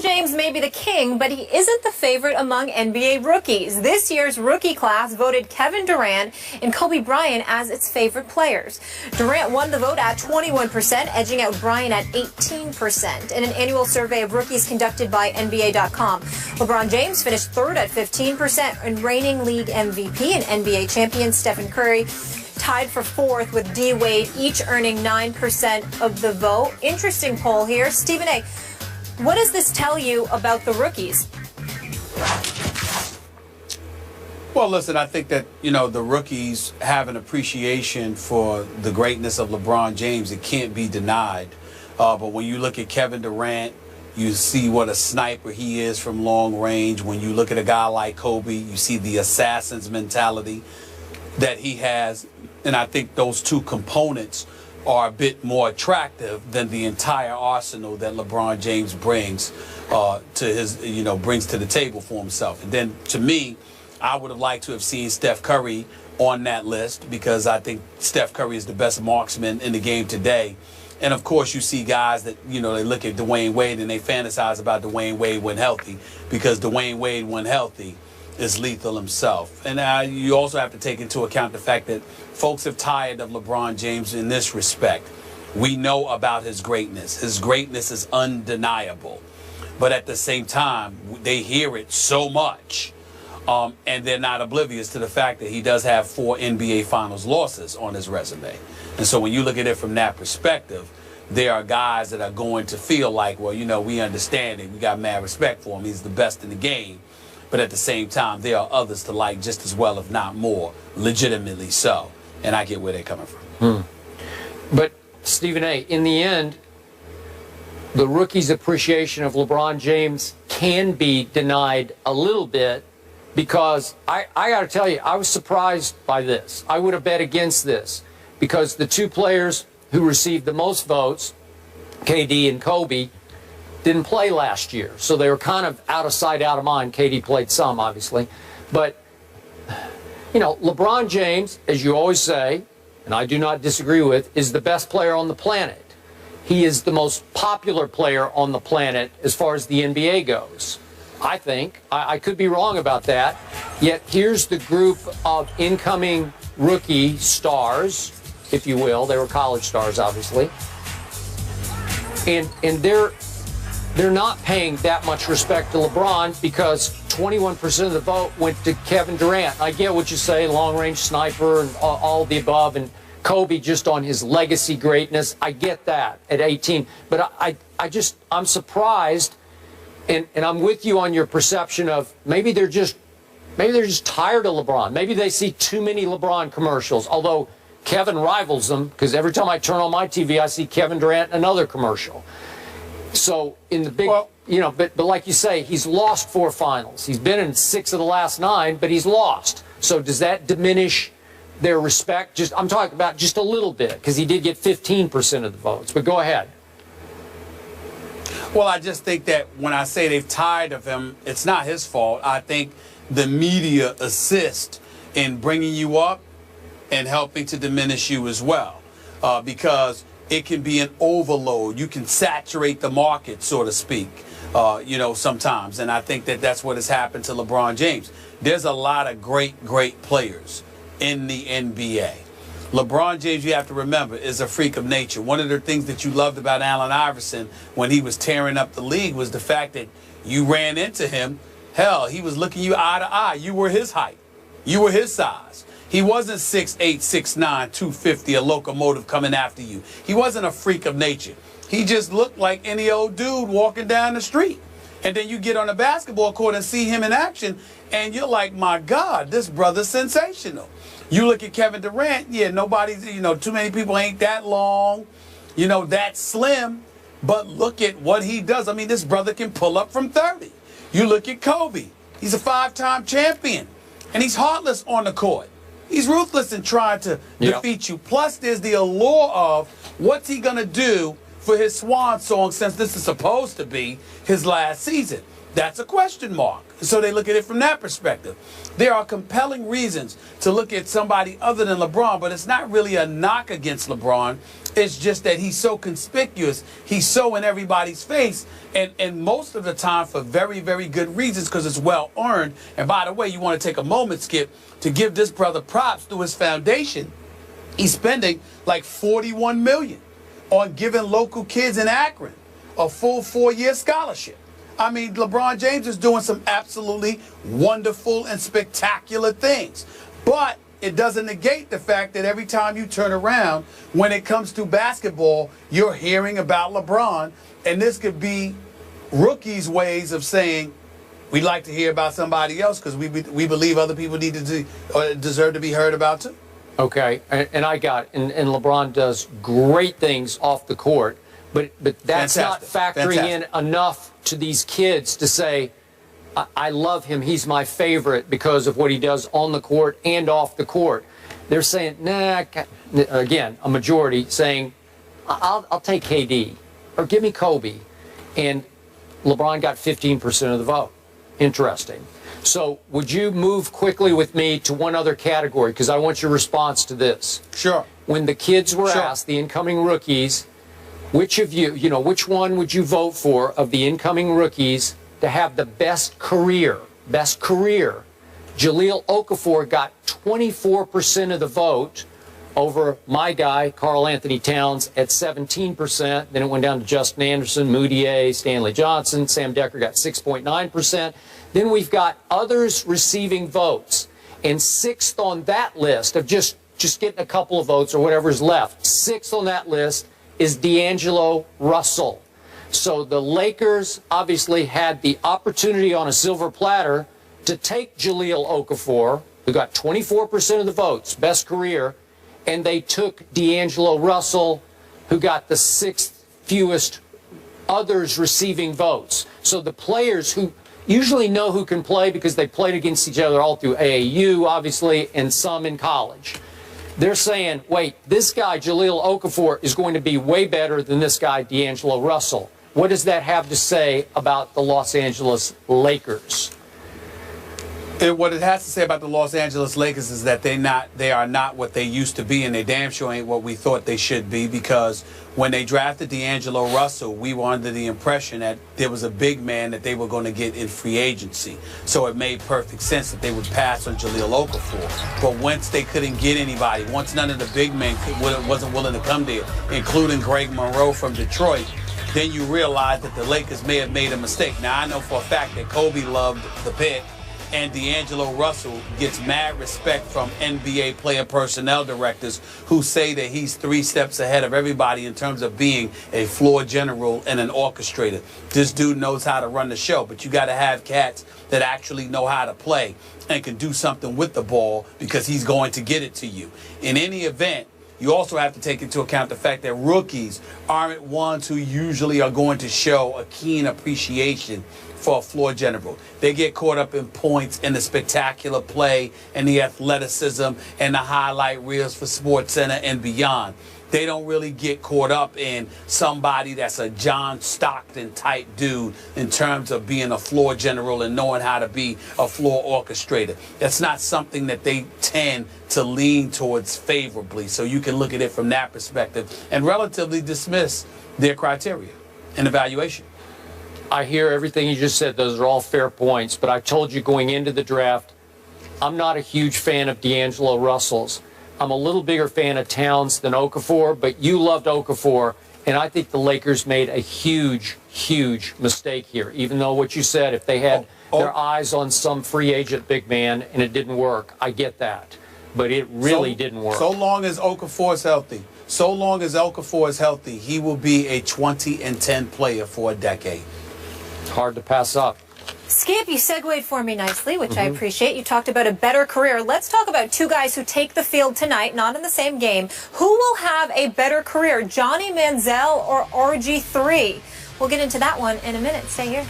James may be the king, but he isn't the favorite among NBA rookies. This year's rookie class voted Kevin Durant and Kobe Bryant as its favorite players. Durant won the vote at 21%, edging out Bryant at 18%. In an annual survey of rookies conducted by NBA.com, LeBron James finished third at 15%, and reigning league MVP and NBA champion Stephen Curry tied for fourth with D. Wade, each earning 9% of the vote. Interesting poll here. Stephen A., what does this tell you about the rookies? Well, listen, I think that, the rookies have an appreciation for the greatness of LeBron James. It can't be denied. But when you look at Kevin Durant, you see what a sniper he is from long range. When you look at a guy like Kobe, you see the assassin's mentality that he has. And I think those two components are a bit more attractive than the entire arsenal that LeBron James brings to his, brings to the table for himself. And then, to me, I would have liked to have seen Steph Curry on that list, because I think Steph Curry is the best marksman in the game today. And of course, you see guys that, they look at Dwayne Wade and they fantasize about Dwayne Wade when healthy, because Dwayne Wade, when healthy, is lethal himself. And you also have to take into account the fact that folks have tired of LeBron James in this respect. We know about his greatness. His greatness is undeniable. But at the same time, they hear it so much, and they're not oblivious to the fact that he does have 4 NBA Finals losses on his resume. And so when you look at it from that perspective, there are guys that are going to feel like, well, we understand it. We got mad respect for him. He's the best in the game. But at the same time, there are others to like just as well, if not more, legitimately so. And I get where they're coming from. But, Stephen A., in the end, the rookie's appreciation of LeBron James can be denied a little bit, because I got to tell you, I was surprised by this. I would have bet against this, because the two players who received the most votes, KD and Kobe, didn't play last year. So they were kind of out of sight, out of mind. KD played some, obviously. But, LeBron James, as you always say, and I do not disagree with, is the best player on the planet. He is the most popular player on the planet as far as the NBA goes, I think. I could be wrong about that. Yet here's the group of incoming rookie stars, if you will. They were college stars, obviously. And they're not paying that much respect to LeBron, because 21% of the vote went to Kevin Durant. I get what you say, long-range sniper and all the above, and Kobe just on his legacy greatness. I get that at 18. But I'm surprised, and I'm with you on your perception of maybe they're just tired of LeBron. Maybe they see too many LeBron commercials, although Kevin rivals them, because every time I turn on my TV, I see Kevin Durant in another commercial. So in the big, but like you say, he's lost 4 finals. He's been in 6 of the last 9, but he's lost. So does that diminish their respect? I'm talking about just a little bit, because he did get 15% of the votes. But go ahead. Well, I just think that when I say they've tired of him, it's not his fault. I think the media assist in bringing you up and helping to diminish you as well, because it can be an overload. You can saturate the market, so to speak, sometimes. And I think that that's what has happened to LeBron James. There's a lot of great players in the NBA. LeBron James, you have to remember, is a freak of nature. One of the things that you loved about Allen Iverson when he was tearing up the league was the fact that you ran into him. Hell, he was looking you eye to eye. You were his height. You were his size. He wasn't 6'8", 6'9", 250, a locomotive coming after you. He wasn't a freak of nature. He just looked like any old dude walking down the street. And then you get on the basketball court and see him in action, and you're like, my God, this brother's sensational. You look at Kevin Durant, yeah, nobody's, too many people ain't that long, that slim. But look at what he does. I mean, this brother can pull up from 30. You look at Kobe. He's a 5-time champion, and he's heartless on the court. He's ruthless in trying to defeat you. Plus, there's the allure of what's he going to do for his swan song, since this is supposed to be his last season? That's a question mark. So they look at it from that perspective. There are compelling reasons to look at somebody other than LeBron, but it's not really a knock against LeBron. It's just that he's so conspicuous. He's so in everybody's face, and most of the time for very, very good reasons, because it's well earned. And by the way, you want to take a moment, Skip, to give this brother props through his foundation. He's spending like $41 million on giving local kids in Akron a full 4-year scholarship. I mean, LeBron James is doing some absolutely wonderful and spectacular things. But it doesn't negate the fact that every time you turn around, when it comes to basketball, you're hearing about LeBron. And this could be rookies' ways of saying, we'd like to hear about somebody else because we believe other people need to deserve to be heard about too. Okay, and I got it. And LeBron does great things off the court, but that's Fantastic. not factoring Fantastic. in enough to these kids to say, I love him, he's my favorite because of what he does on the court and off the court. They're saying, nah, again, a majority saying, I'll take KD, or give me Kobe. And LeBron got 15% of the vote. Interesting. So would you move quickly with me to one other category? Because I want your response to this. Sure. When the kids were Sure. asked, the incoming rookies, which of you, which one would you vote for of the incoming rookies to have the best career? Best career. Jahlil Okafor got 24% of the vote over my guy, Karl Anthony Towns, at 17%. Then it went down to Justin Anderson, Moutier, Stanley Johnson. Sam Decker got 6.9%. Then we've got others receiving votes. And sixth on that list of just getting a couple of votes or whatever's left, sixth on that list is D'Angelo Russell. So the Lakers obviously had the opportunity on a silver platter to take Jahlil Okafor, who got 24% of the votes, best career, and they took D'Angelo Russell, who got the sixth fewest others receiving votes. So the players who usually know who can play because they played against each other all through AAU, obviously, and some in college. They're saying, wait, this guy, Jahlil Okafor, is going to be way better than this guy, D'Angelo Russell. What does that have to say about the Los Angeles Lakers? What it has to say about the Los Angeles Lakers is that they are not what they used to be, and they damn sure ain't what we thought they should be, because when they drafted D'Angelo Russell, we were under the impression that there was a big man that they were going to get in free agency. So it made perfect sense that they would pass on Jahlil Okafor. But once they couldn't get anybody, once none of the big men wasn't willing to come there, including Greg Monroe from Detroit, then you realize that the Lakers may have made a mistake. Now, I know for a fact that Kobe loved the pick, and D'Angelo Russell gets mad respect from NBA player personnel directors who say that he's 3 steps ahead of everybody in terms of being a floor general and an orchestrator. This dude knows how to run the show, but you got to have cats that actually know how to play and can do something with the ball, because he's going to get it to you. In any event, you also have to take into account the fact that rookies aren't ones who usually are going to show a keen appreciation for a floor general. They get caught up in points and the spectacular play and the athleticism and the highlight reels for SportsCenter and beyond. They don't really get caught up in somebody that's a John Stockton type dude in terms of being a floor general and knowing how to be a floor orchestrator. That's not something that they tend to lean towards favorably. So you can look at it from that perspective and relatively dismiss their criteria and evaluation. I hear everything you just said. Those are all fair points. But I told you going into the draft, I'm not a huge fan of D'Angelo Russell's. I'm a little bigger fan of Towns than Okafor, but you loved Okafor, and I think the Lakers made a huge, huge mistake here. Even though what you said, if they had their eyes on some free agent big man and it didn't work, I get that. But it really didn't work. So long as Okafor is healthy, he will be a 20-10 player for a decade. Hard to pass up. Skip, you segued for me nicely, which I appreciate. You talked about a better career. Let's talk about 2 guys who take the field tonight, not in the same game. Who will have a better career, Johnny Manziel or RG3? We'll get into that one in a minute. Stay here.